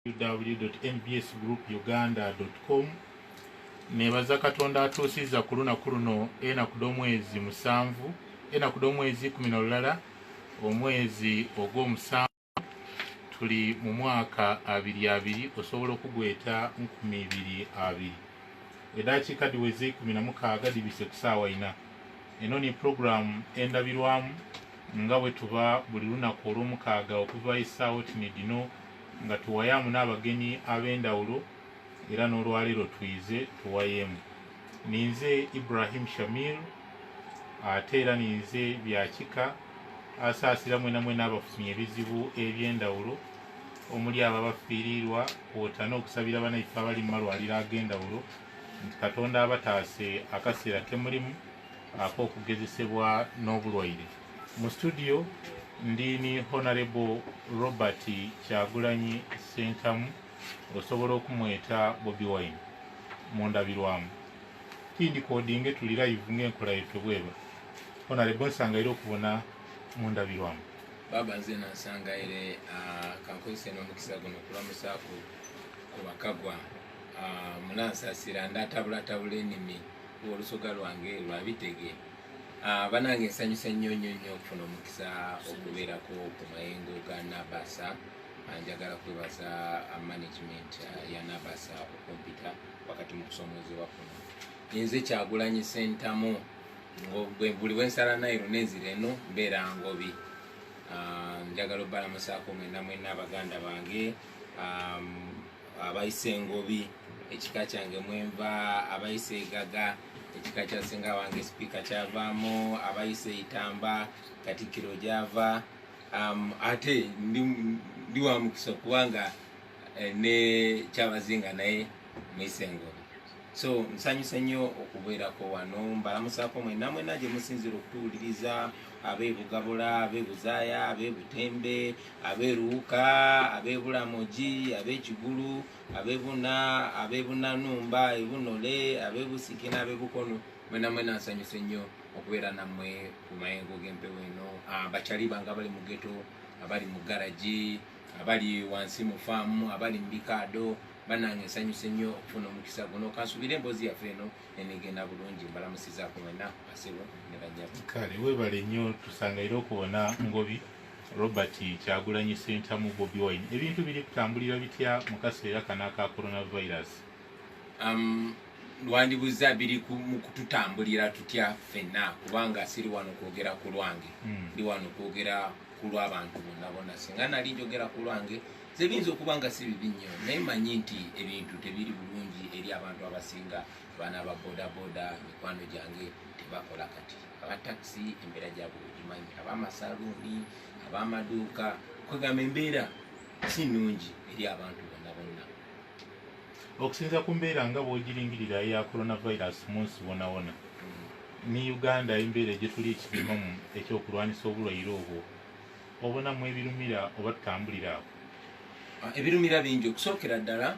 www.nbsgroupuganda.com. Nebaza Katonda atuusiza ku lunaku luno enaku d'omwezi 7 enaku d'omwezi 12 omwezi ogw'omusanvu tuli mu mwaka 2020 osobola okugweta 2020 edakiika diweze 16 dibise ku ssaawa 4. Eno ni programu endabirwamu nga bwe tuba buli lunaku olw'omukaaga okuva essaawa tini dino nga tuwayamu n'abagenyi ab'endawulo era n'olwaleero twize tuwayeemu. Ninze Ibrahim Shamil ate era ninze Byakika asaasira mwena mwena abafunye ebizibu eby'endawulo omuli abo abafiirirwa kwota n'okusabira bannayiffe abali mu malwaliro ag'endawulo nti Katonda abataase akaseera ke mulimu ak'okugezesebwa n'obulwaire. Mu studio ndini Honorable Robert Kyagulanyi Ssentamu osobola okumweta Bobi Wine mundabirwamu. Tindi kodinge tuli live ng'enkola yaffe bweba. Honorable nsangaire okubona mundabirwamu. Baba nze nansangaire kankozese n'omukisa guno okulamusa ku bakagwa munansaasira ndatabulatabula ennimi olusoga lwange lwa Bitege. Banange nsanyusa nnyo okufuna omukisa okubeerako ku mayengo ga Nabasa. Njagala kwebaza management ya Nabasa okumpita wakati mu kusoomoozebwa kuno. Nze Kyagulanyi Ssentamu buli bwensala Nairu n'enzira eno mbeera Ngobi. Njagala obbalamusaako mwena abaganda bange abayise Ngobi ekika kyange mwenva, abayise Gaga ekika kya ssenga wange Speaker kyavaamu, abayise Itamba Katikkiro gyava. Ate ndi wa mukisa kubanga ne Kyabazinga naye mwise Ngobi. So nsanyusa nnyo okubeerako wano. Mbalamusaako mwena gye musinzira okutuwuliriza, ab'Ebugabula, ab'Ebuzaaya, ab'Ebutembe, ab'Eruuka, ab'Ebulamogi, ab'Ekigulu, ab'Ebuna, ab'Ebunanumba, Ebunole, ab'Ebusiki n'ab'Ebukono. Mwena nsanyusa nnyo okubeera nammwe ku mayengo g'empewo eno. Bakyali bange abali mu geto, abali mu garagi, abali wansi mu faamu, abali mu bikaado, banange nsanyusa nnyo okufuna omukisa guno. Kansubire emboozi yaffe eno enegenda bulungi. Mbalamusizaako mwena basebo ne banyabo. Kale weebale nnyo tusangaire okubona Ngobi Robert Kyagulanyi Ssentamu Bobi Wine. Ebintu biri kutambulira bitya mu kaseera kano aka coronavirus? Lwandibuza biri mu kututambulira tutya ffenna kubanga siri wano kwogera ku lwange. Ndi wano kwogera ku lw'abantu bonna. Singa nali njogera ku lwange zebiyinza okuba nga si bibi nnyo, naye manyi nti ebintu tebiri bulungi eri abantu abasinga. Abaana ba bodaboda mikwano gyange tebakola kati. Abatakisi embeera gyabwe ogimanyi, ab'amasaluuni, ab'amaduuka, kwegamba embeera si nnungi eri abantu bonna. Okusinza ku mbeera nga bw'ogiringirira ya coronavirus munsi wona ne Uganda embeera gye tuli ekibimamu ekyokulwanisa obulwaire obwo obonamu ebirumira oba tutambulira awo? Ebirumira bingi. Okusookera ddala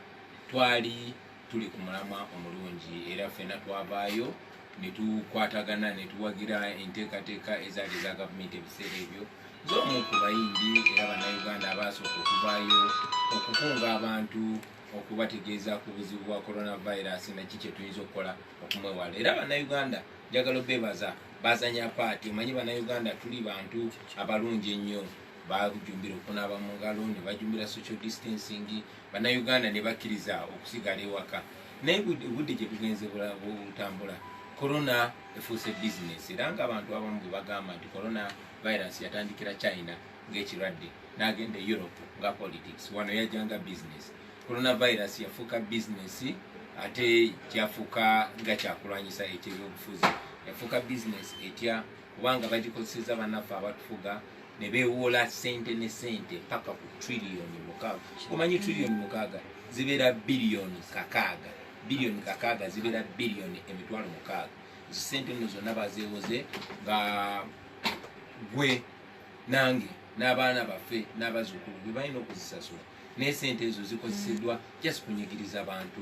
twali tuli ku mulamwa omulungi era ffenna twavaayo ne tukwatagana ne tuwagira enteekateeka ezaali eza gavumenti ebiseera ebyo. Z'omu ku bayimbi era bannayuganda abaasooka okuvaayo okukunga abantu okubategeeza ku buzibu bwa coronavirus naki kye tuyinza okukola okumwewala. Era bannayuganda njagala obeebaza baazanya paati. Omanyi bannayuganda tuli bantu abalungi ennyo. Bajumbira okunaaba mu ngalo ne bajumbira social distancing. Bannayuganda ne bakkiriza okusigala ewaka. Naye obudde gye bugenze butambula corona efuuse business era ng'abantu abamu bwe bagamba nti corona virus yatandikira China ng'ekirwadde n'agenda e Europe nga politics, wano yajjanga business. Corona virus yafuuka business ate kyafuuka nga kyakulwanyisa ekyebyobufuzi. Yafuuka business etya kubanga bagikozeseza bannaffe abatufuga ne beewola ssente ne ssente paka ku triliyoni 6. Omanyi triliyoni 6 zibeera biliyoni 6. Biliyoni 6 zibeera biliyoni 6. Ssente nno zonna bazeewoze nga gwe nange n'abaana baffe n'abazzukulu bwe balina okuzisasula. Naye ssente ezo zikozeseddwa just kunyigiriza abantu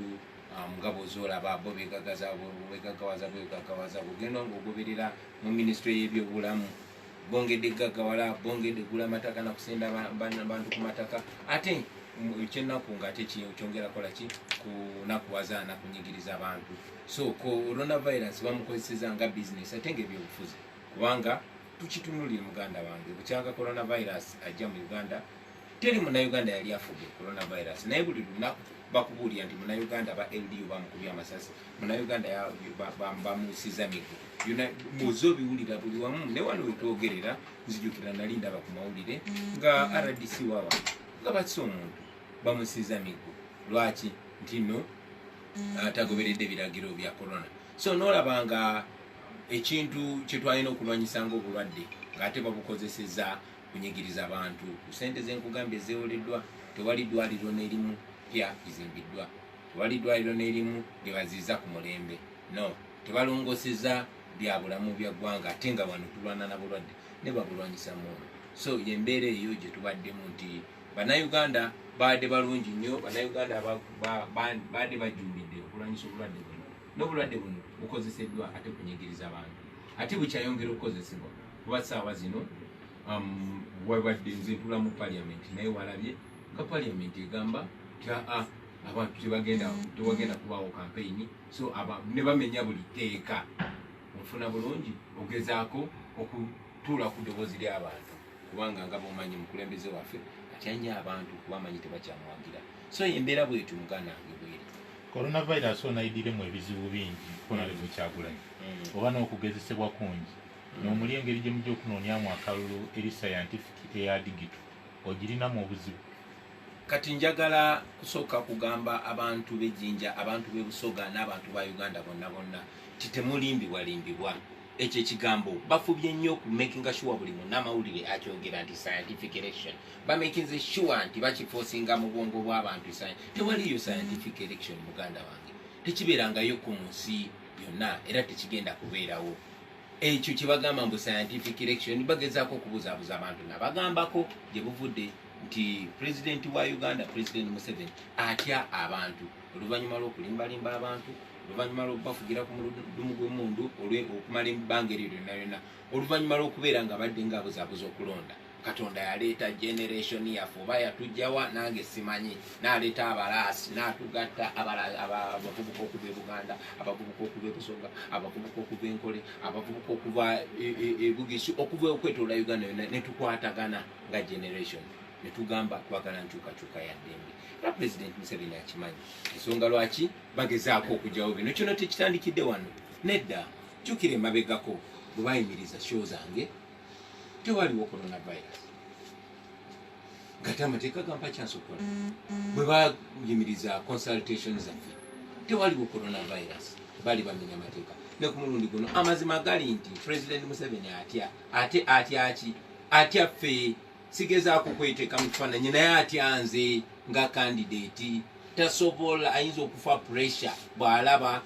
nga bw'ozoolaba bo begagawaza bw'ogenda ng'ogoberera mu minisitule y'ebyobulamu bongedde gaggawala, bongedde gula mataka na kusenda bantu ku mataka. Ate ekyennaku ng'ate kyongera kola ki kunakuwaza na kunyigiriza abantu. So coronavirus bamukozeseza nga business ate ng'ebyobufuzi kubanga tukitunulira muganda wange bukyanga coronavirus ajja mu Uganda teri Munnayuganda yali afudde coronavirus naye buli lunaku bakubuulira nti Munnayuganda ba LDU bamukubye amasasi, Munnayuganda bamusiza migo. Muzo biwulira buli wamu ne wano wetwogerera nzijukira nali ndaba ku mawulire nga RDC wawa nga batisa omuntu bamusiza migo. Lwaki? Nti no atagoberedde biragiro bya corona. So n'olabanga ekintu kyetwalina okulwanyisanga obulwadde ng'ate babukozeseza kunyigiriza abantu ku ssente z'enkugambye zeewoleddwa. Tewali ddwaliro n'erimu pya izimbiddwa, tewali ddwaliro n'erimu lye baziiza ku mulembe. No, tebalongoseza bya bulamu bya ggwanga ate nga wano tulwana na bulwadde ne babulwanyisa muno. So y'embeera eyo gye tubaddemu nti Bannayuganda baadde balungi nnyo, Bannayuganda baadde bajumbidde okulwanyisa obulwadde buno. N'obulwadde buno bukozeseddwa ate kunyigiriza abantu, ate bukyayongera okukozesebwa kuba ssaawa zino wabadde nze ntula mu paliamenti naye walabye nga paliamenti egamba abantu tewagenda kubaawo campaign. So ne bamenya buli tteeka. Onfuna bulungi ogezaako okutuula ku ddoboozi ly'abantu kubanga nga bomanyi mukulembeze waffe atyanya abantu kubamanyi tebakyamuwagira. So embeera bwetu muganda wange bweri. Coronavirus onayiddiremu ebizibu bingi Honorable Kyagulanyi oba n'okugezesebwa kungi n'omuli engeri gye mujja okunoonyamu akalulu eri scientific eya digital ogirinamu obuzibu. Kati njagala kusooka kugamba abantu b'Ejjinja, abantu b'e Busoga n'abantu ba Uganda bonna temulimbibwa. Ekyo ekigambo bafubye nnyo ku making sure buli munnamawulire akyogera nti scientific election. Bamakinze sure nti bakifoosinga mu bwongo bw'abantu. Tewaliyo scientific election muganda wange. Tekibeerangayo ku nsi yonna era tekigenda kubeerawo. Ekyo kibagamba mbu scientific election bagezaako okubuzaabuza abantu nabagambako gye buvudde nti President wa Uganda, President Museveni atya abantu oluvannyuma lw'okulimbalimba abantu, oluvannyuma lw'okubafugira ku muludumu gw'emundu okumala ebbanga eryo lyonna, oluvannyuma lw'okubeera nga badde ng'abuzaabuza okulonda. Katonda yaleeta generation yaffe oba yatugjawa nange simanyi, n'aleeta abalaasi n'atugatta abavubuka okuva e Buganda, abavubuka okuva e Busoga, abavubuka okuva e Nkole, abavubuka okuva e Bugisu, okuva okwetoola Uganda yonna ne tukwatagana nga generation ne tugamba twagala nkyukakyuka ya ddembe. Era President Museveni akimanyi ensonga lwaki bagezaako okugyawo bino. Kino tekitandikidde wano nedda. Jjukira emabegako bwe bayimiriza show zange tewaliwo coronavirus. Gati amateeka gampa chance okukola. Bwe bayimiriza consultation zaffe tewaliwo coronavirus. Bali bamenya amateeka. Ne ku mulundi guno amazima gali nti President Museveni atya ki? Atya ffe sigezaako kweteeka mu kifaananyi naye atya nze nga candidate tasobola, ayinza okufa pressure bw'alaba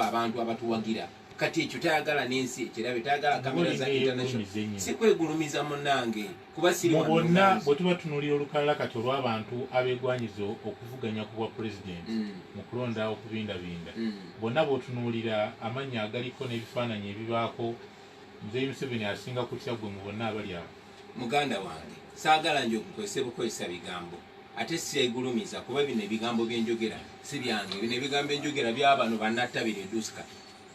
abantu abatuwagira. Kati ekyo tayagala n'ensi ekirabe, tayagala kamera za international. Si kwegulumiza munnange kuba siri wano. Bonna bwe tuba tunuulira olukalala kati olw'abantu abeegwanyiza okuvuganya ku bwa president mu kulonda okubindabinda, bonna bw'otunuulira amannya agaliko n'ebifaananyi ebibaako Mzee Museveni asinga kutya gwe mu bonna abali awo. Muganda wange saagala nje okukozesa bigambo ate siyegulumiza kuba bino ebigambo byenjogera si byange. Bino ebigambo enjogera by'abano bannattabire Duska,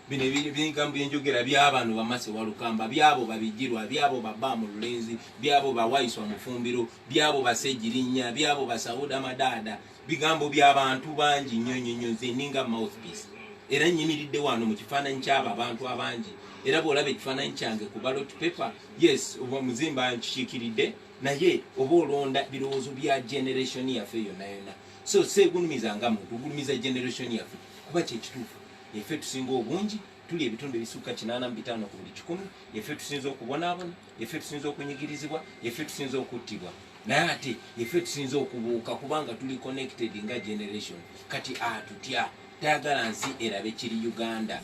bino ebigambo byenjogera by'abano bamase walukamba, byabo babijirwa, byabo baba mu Lulenzi, byabo bawaiswa mu Fumbiro, byabo basejjirinnya, byabo basawuda madada. Bigambo by'abantu bangi nnyo nze ninga mouthpiece. Era nyimiridde wano mu kifaananyi ky'abo abantu abangi. Era bw'olaba ekifaananyi kyange ku ballot paper, yes oba muzimba nkikiikiridde naye oba olonda birowoozo bya generation yaffe yonna. So seegulumizanga muntu, ogulumiza generation yaffe kuba kyekituufu. Yaffe tusinga obungi, tuli ebitundu ebisukka 85 ku buli 100, yaffe tusinza okubonaabona, yaffe tusinza okunyigirizibwa, yaffe tusinza okuttibwa. Naye ate yaffe tusinza okubuuka kubanga tuli connected nga generation. Kati atutya, tayagala nsi erabe kiri Uganda.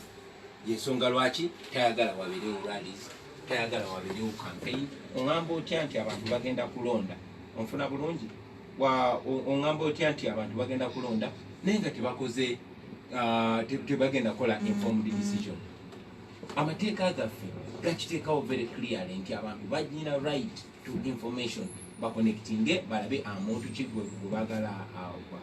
Yensonga lwaki tayagala wabeerewo rallies, tayagala wabeerewo campaign. Oŋŋamba otya nti abantu bagenda kulonda? Onfuna bulungi? Oŋŋamba otya nti abantu bagenda kulonda naye nga tebakoze tebagenda kola informed decision? Amateeka gaffe gakiteekawo very clearly nti abantu bagina right to information. bakonectinge balabe amuntu ki gwe bagala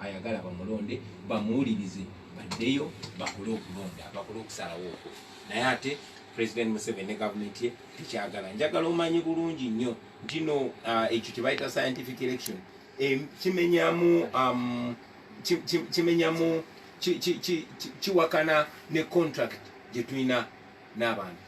ayagala bamulonde bamuwulirize baddeyo bakole okulonda bakole okusalawo okwo naye ate President Museveni ne gavumenti ye tekyagala. Njagala omanyi bulungi nnyo nti no ekyo kye bayita scientific election kimenyamu kiwakana ne contract gye tulina n'abantu,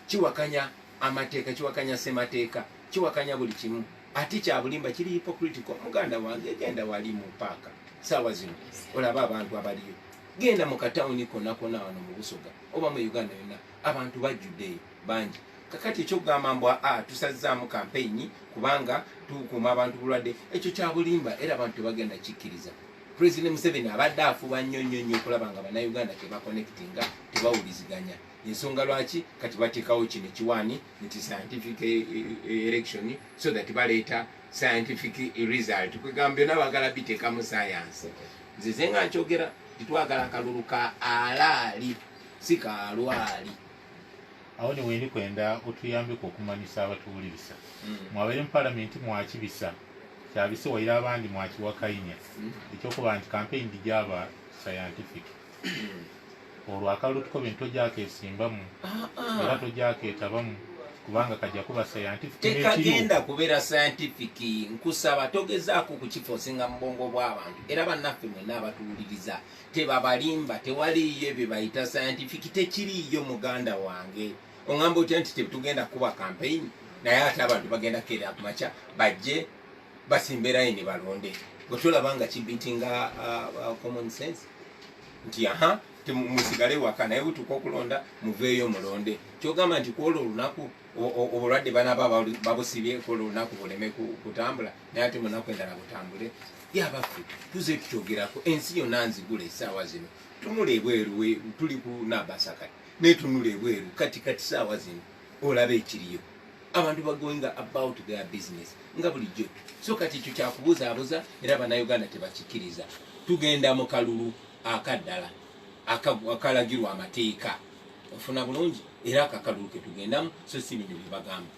kiwakanya amateeka, kiwakanya ssemateeka, kiwakanya buli kimu. Ate kyabulimba kiri hypocritical. Muganda wange genda wali mu paaka saawa zino olaba abantu abaliyo, genda mu katawuni konna konna wano mu Busoga oba mu Uganda yonna abantu bajjuddeyo bangi. Kakati ekyokugamba mbu tusazzaamu campaign kubanga tukuuma abantu bulwadde, ekyo kyabulimba era abantu tebagenda kikkiriza. President Museveni abadde afuba nnyo okulaba nga bannayuganda tebakonectinga, tebawuliziganya. Ensonga lwaki kati bateekawo kino ekiwaani nti scientific election so that baleeta scientific result. Kwegamba byonna bagala biteeka mu science. Nzize nga nkyogera titwagala kalulu ka alaali si ka alwali. Awo niwendi kwenda otuyambeko okumanyisa abatuwuliriza. Mwabaire mu palamenti mwakibisa kyabise waira abandi mwakiwakainya ekyokuba nti campaign dijaba scientific. Olwo akalulu tukobe ntojako esimbamu era tojako etabamu kubanga kajja kuba scientific. Tekagenda kubeera scientific. Nkusaba togezaako kukifosinga mu bwongo bw'abantu era bannaffe mwenna abatuwuliriza tebabalimba, tewaliyo bye bayita scientific, tekiriyo muganda wange. Ongamba otya nti tetugenda kuba campaign naye ate abantu bagenda keera kumakya bajje basimbe layini balonde. Bwe tulabanga kibitinga common sense nti musigale waka naye butuka okulonda muveeyo mulonde. Kyogamba nti kwolwo olunaku obulwadde banaba babusibye kwolwo olunaku buleme kutambula naye ate munaku endala butambule. Yabaffe tuze tukyogerako ensi yonna nzigula essaawa zino tunula ebweru tuli ku Nabasaka naye tunula ebweru kati ssaawa zino olaba ekiriyo abantu bagoinga about their business nga bulijjo. So kati ekyo kyakubuzaabuza era bannayuganda tebakikkiriza. Tugenda mu kalulu akaddala akalagirwa amateeka ofuna bulungi era akakalulu ke tugendamu so si bino bye bagamba.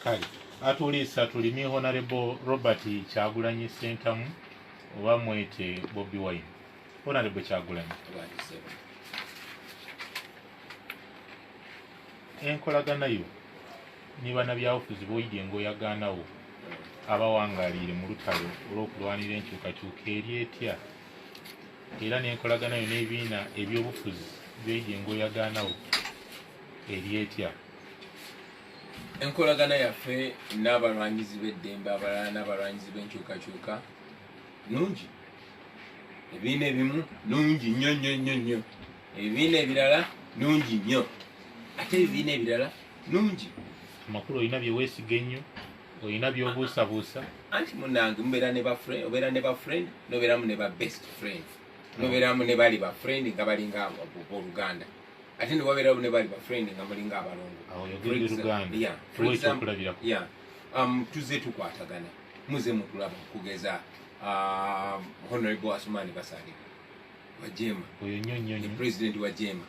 Kale atuliisa tulimi Honorable Robert Kyagulanyi Ssentamu oba mwete Bobi Wine. Honorable Kyagulanyi, enkolagana yo ne bannabyabufuzi b'oyidye ng'oyagaanawo abawangaalire mu lutalo olw'okulwanira enkyukakyuka eri etya era n'enkolagana yo n'ebibiina ebyobufuzi by'oyidye ng'oyagaanawo eri etya? Enkolagana yaffe n'abalwanyizi b'eddembe abalala n'abalwanyizi b'enkyukakyuka nungi. Ebibiina ebimu nungi nnyo, ebibiina ebirala nungi nnyo, ate ebibiina ebirala nungi. Amakulu olina bye weesiga ennyo, olina by'obuusabuusa. Anti munnange mubeera ne bafriend, obeera ne bafriend n'obeeramu ne ba best friend, n'obeeramu ne bali bafriend nga balinga Oluganda, ate ne wabeeramu ne bali bafriend nga mulinga abalongo. Awo yogedde Luganda. Tuze tukwatagana muze mutulaba kugeza Honorable Asumani Basalirwa Wajema, oyo nnyo president Wajema,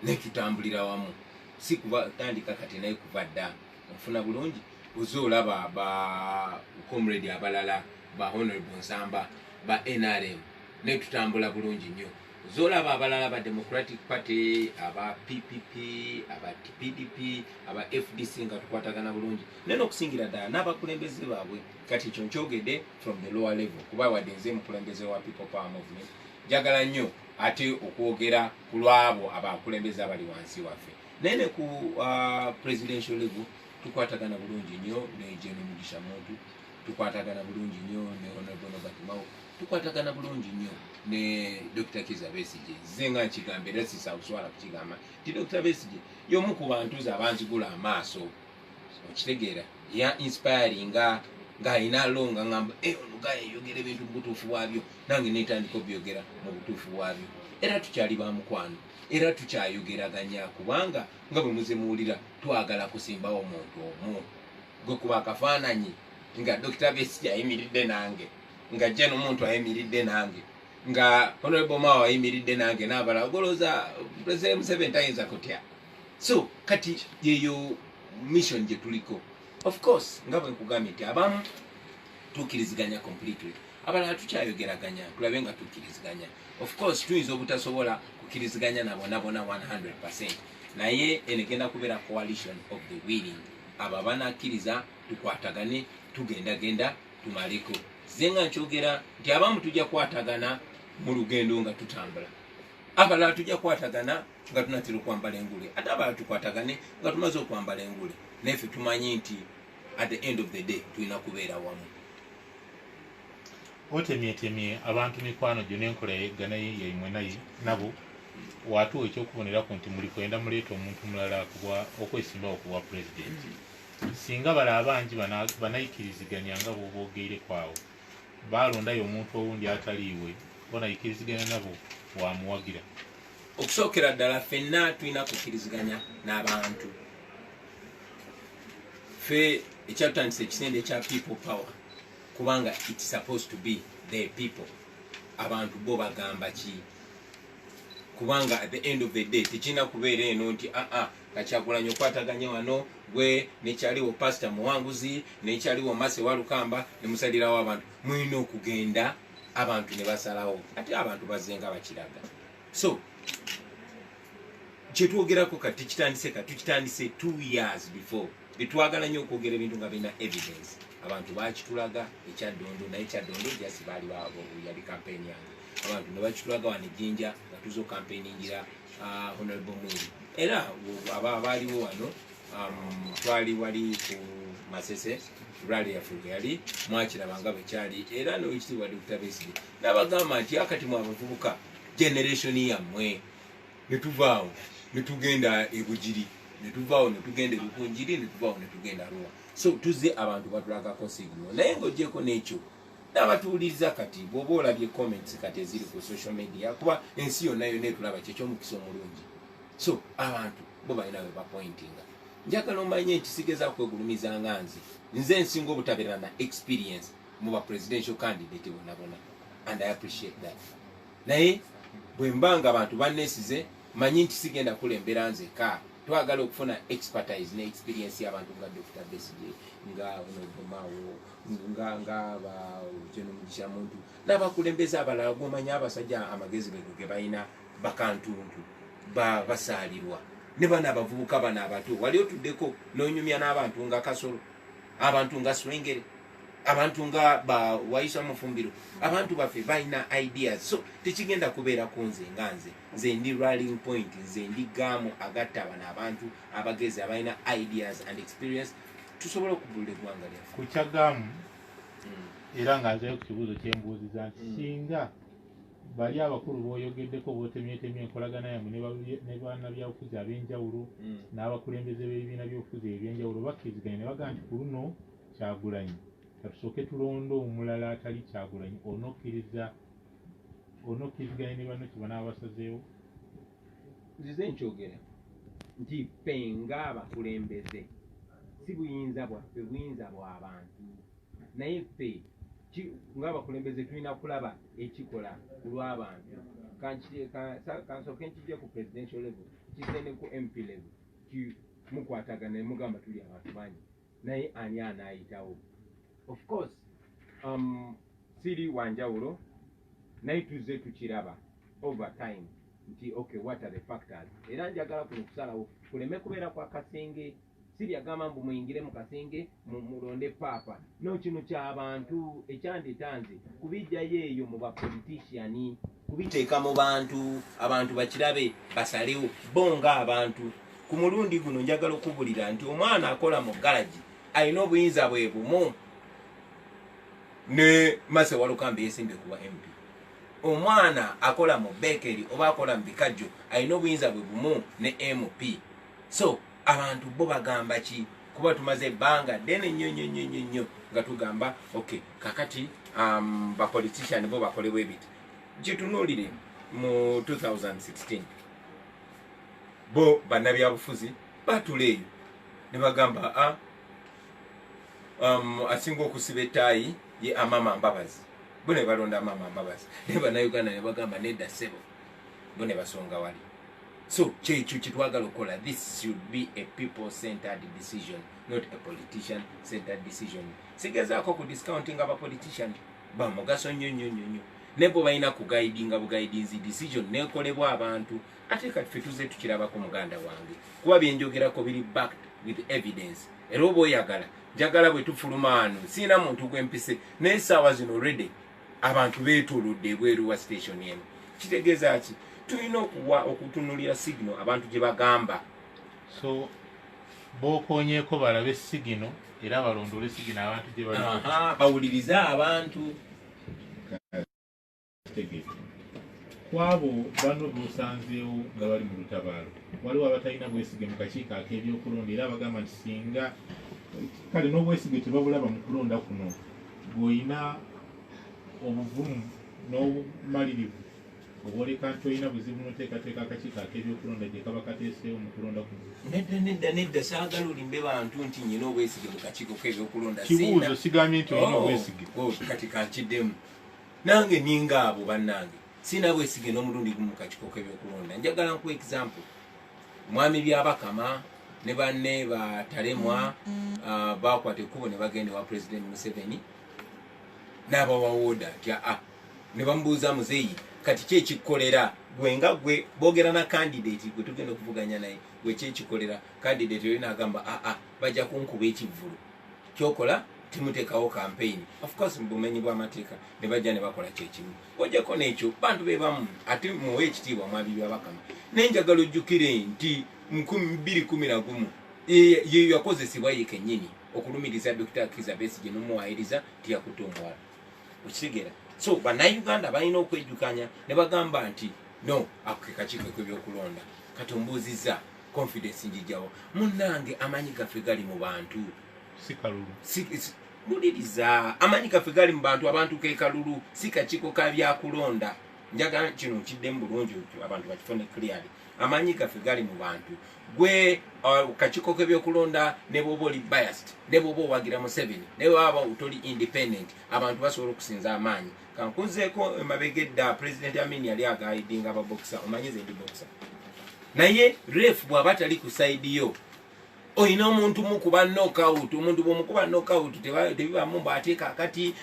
ne tutambulira wamu si kuba tandika kati naye kuva dda ofuna bulungi ozoolaba ba comrade abalala ba Honorable Nsamba ba NRM ne tutambula bulungi nnyo. Zoolaba abalala ba Democratic Party, aba PPP, aba PDP, aba FDC nga tukwatagana bulungi neno okusingira ddala n'abakulembeze baabwe. Kati ekyo nkyogedde from the lower level kuba wadde nze mukulembeze wa People Power Movement njagala nnyo ate okwogera ku lwabo abakulembeze abali wansi waffe naye ne ku presidential level tukwatagana bulungi nnyo ne General Mugisha Muntu, tukwatagana bulungi nnyo ne Honorable Norbert Mao, tukwatagana bulungi nnyo ne Dr. Kizza Besigye. Nze nga nkigambe era sisaawuswala kukigamba nti Dr. Besigye y'omu ku bantu abanzigula amaaso okitegeera ya inspiring ng'alina alonga ngamba olugaye yogera ebintu mu butuufu bwabyo nange neetandika obyogera mu butuufu bwabyo era tukyali ba mukwano era tukyayogeraganya kubanga nga bwe muze muwulira twagala kusimbawo omuntu omu gwe kuba akafaananyi nga Dr. Besigye ayimiridde nange nga General Muntu ayimiridde nange nga Honorable Mao ayimiridde nange n'abalala ogolooza President Museveni tayinza kutya. So kati yeyo mission gye tuliko of course nga bwe nkugambye nti abamu tukkiriziganya completely, abalala tukyayogeraganya tulabe nga tukkiriziganya. Of course tuyinza obutasobola kukkiriziganya nabona 100%, naye enegenda kubeera coalition of the willing. Abo abanakkiriza tukwatagane tugendagenda tumaleko. Zenga nkyogera nti abamu tujja kwatagana mu lugendo nga tutambula, abalala tujja kwatagana nga tunatera okwambala engule, ate abalala tukwatagane nga tumaze okwambala engule. Naffe tumanyi nti at the end of the day tulina kubeera wamu. Otemyetemye abantu mikwano gyo n'enkola yeggana yaimwe naye nabo watuwa ekyokubonerako nti muli kwenda muleeta omuntu mulala okwesimbawo ku bwa pulezidenti. Singa bala abangi banayikkiriziganya nga bwobogeire kwawo balondayo omuntu owundi ataliiwe bonayikkiriziganya nabo wamuwagira. Okusookera ddala ffenna tulina kukkiriziganya n'abantu. Ffe ekyatutandisa ekisende ekya people power kubanga it's supposed to be the people. Abantu bo bagamba ki? Kubanga at the end of the day tekina kubeera eno nti Kyagulanyi okwataganya wano gwe nekyaliwo pastor Muwanguzi nekyaliwo Mase Walukamba ne musalirawo abantu. Mulina okugenda abantu ne basalawo ate abantu bazenga bakiraga. So kyetwogerako kati tukitandise 2 years before. Bitwagala nnyo okwogera ebintu nga bina evidence. Abantu bakitulaga ekyaddondo naye ekyaddondo jasi baali baabo yali campaign yange. Abantu ne bakitulaga wano Jinja nga tuzo campaigningira Honorable Mwiri. Era abaaliwo wano twali wali ku Masese rally Africa yali mwakiraba nga bwe kyali era n'ekitiibwa Dr. Besigye n'abagamba nti akati mu abavubuka generation yammwe ne tuvaawo ne tugenda ebugiri ne tuvaawo ne tugenda ebukunjiri ne tuvaawo ne tugenda Arua. So tuze abantu batulagako signal naye ng'ogyeko n'ekyo n'abatuwuliriza kati bw'oba olabye comments kati eziri ku social media kuba ensi yonna yonna etulaba kyekyomukisa omulungi. So abantu bo balina we bapointinga. Njagala omanye ekisigeza kwegulumiza nga nze nsinga obutabeera na experience mu ba presidential candidate bonabona and I appreciate that. Naye bwe mbanga abantu bannesize manyi nti sigenda kulembera nzeka. Twagala okufuna expertise ne experience y'abantu nga Dr. Besigye nga Onogomawo nga ba General Mugisha Muntu n'abakulembeza abalala bw'omanya abasajja amagezi ge balina bakantuntu basaalirwa ne bana abavubuka bana abato wali otuddeko n'onyumya n'abantu nga Kasolo, abantu nga Swengere, abantu nga ba Waisa Mufumbiro, abantu baffe balina ideas. So tekigenda kubeera ku nze ndi rallying point, nze ndi gaamu agatta bana abantu abagezi abalina ideas and experience tusobola okubulira eggwanga lyaffe ku kyagaamu. Era nga nzeyo ku kibuuzo kyembuuziza nti singa bali abakulu b'oyogeddeko bootemyetemye enkolagana yammwe ne bannabyabufuzi ab'enjawulo n'abakulembeze b'ebibiina by'obufuzi eby'enjawulo bakkiriziganya ne bagamba nti ku luno Kyagulanyi katusooke tulonde omulala atali Kyagulanyi, onokkiriziganya ne banno kye banaaba basazeewo. nzize nkyogera nti ffe ng'abakulembeze si buyinza bwaffe, buyinza bw'abantu. Naye ffe ng'abakulembeze tulina kulaba ekikola ku lw'abantu. Kansooke nkijja ku presidential level kizze ne ku MP level mukwatagana ne mugamba tuli abantu bangi naye ani anaayitawo. Of course siri wanjawulo naye tuzze tukiraba over time nti okay what are the factors. Era njagala kuno kusalawo kuleme kubeera kwa kasenge siri agamba mbu muyingire mu kasenge mulonde paapa no kino ky'abantu ekyanditanze kubijjayo eyo mu bapoliticiani kubiteeka mu bantu abantu bakirabe basalewo bonga abantu. Ku mulundi guno njagala okubulira nti omwana akola mu galaji alina obuyinza bwe bumu ne Mase Walukamba yesimbe kuba MP. Omwana akola mu bakery oba akola mu bikajjo alina obuyinza bwe bumu ne MP. So abantu bo bagamba ki? Kuba tumaze ebbanga ddene nnyo nga tugamba okay kakati ba politician bo bakolewo ebiti. Gitunuulire mu 2016 bo bannabyabufuzi batuleeyo ne bagamba asinga okusiba ettaayi ye Amama Mbabazi. Bo ne balonda Amama Mbabazi ne bannayuganda ne bagamba nedda ssebo bo ne basonga wali. So kyekyo kitwagala okukola. This should be a people-centered decision not a politician centered decision. Sigezaako ku discounting aba politician ba mugaso nnyo nebo balina ku guidinga buguidinzi decision nekolebwa abantu ate kati ffe tuze tukirabako muganda wange kuba byenjogerako biri backed with evidence era oba oyagala njagala bwe tufulumaano siina muntu gwempise naye essaawa zino already abantu beetolodde ebweru wa station emu kitegeeza ki tulina okutunulira signal abantu gye bagamba so bokonyeeko balabe sigino era balondole sigino abantu gye bawulirize abantu kwabo bano bosanzeewo nga bali mu lutabaalo waliwo abatalina bwesige mu kakiiko ak'ebyokulonda era bagamba nti singa kale n'obwesige tebabulaba mu kulonda kuno bw'olina obuvumu n'obumalirivu oboleka nti olina buzibu n'oteekateeka akakiiko ak'ebyokulonda gye kaba kateeseewo mu kulonda kuno. Nedda saagala olimbe bantu nti nyina obwesige mu kakiiko k'ebyokulonda kibuuzo sigambye nti olina obwesige kati kankiddemu nange ninga abo bannange sina bwesige n'omulundi gumu mu kakiiko k'ebyokulonda. Njagala nkuwa example mwami byabakama ne banne batalemwa bakwata ekkubo ne bagenda ewa President Museveni n'abawawoda nti ne bamubuuza muzeeyi kati ki ekikolera gwe nga gwe boogera na candidate gwe tugenda okuvuganya naye gwe ki ekikolera candidate oyo n'agamba bajja kunkuba ekivvulu kyokola timuteekawo campaign. Of course mu bumenyi bw'amateeka ne bajja ne bakola kyekimu ojjako n'ekyo bantu be bamu ate muwe ekitiibwa mwami byabakama naye njagala ojjukire nti 2011 ye yakozesebwa ye kennyini okulumiriza Dr. Kizza Besigye n'omuwaayiriza tiyakutte omuwala okitegeera. So bannayuganda balina okwejjukanya ne bagamba nti no akakiiko k'ebyokulonda kati ombuuzizza confidence njijjawo munnange amanyi gaffe gali mu bantu si kalulu muliriza amanyi gaffe gali mu bantu abantu ke kalulu si kakiiko ka byakulonda. Njagala kino kiddemu bulungi abantu bakifune clearly amanyi gaffe gali mu bantu gwe kakiiko k'ebyokulonda ne bw'oba oli biased ne bw'oba owagira Museveni ne bw'oba toli independent abantu basobola okusinza amaanyi. Kankuzeeko emabegedda President Amin yali agaidinga ababokisa omanyize ndi bokisa naye ref bw'aba tali ku side yo oyina omuntu mukuba knockout omuntu bw'omukuba knockout tebibamu mbaateeka akati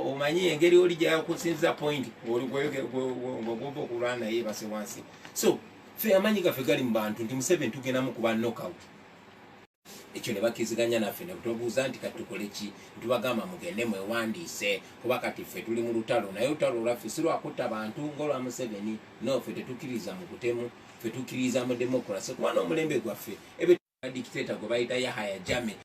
omanyi engeri oli gyakusinza point olugwoba okulwana naye base wansi. So ffe amanyi gaffe gali mu bantu nti Museveni tugenda mukuba knockout ekyo ne bakkiziganya naffe ne tubuuza nti kati tukole ki ntubagamba mugende mwewandiise kuba kati ffe tuli mu lutalo naye olutalo lwaffe si lwakutta bantu ng'olwa Museveni no ffe tetukkiriza mu butemu ffe tukkiriza mu demokrasi kuba n'omulembe gwaffe dictator gwe bayita Yahya Jammeh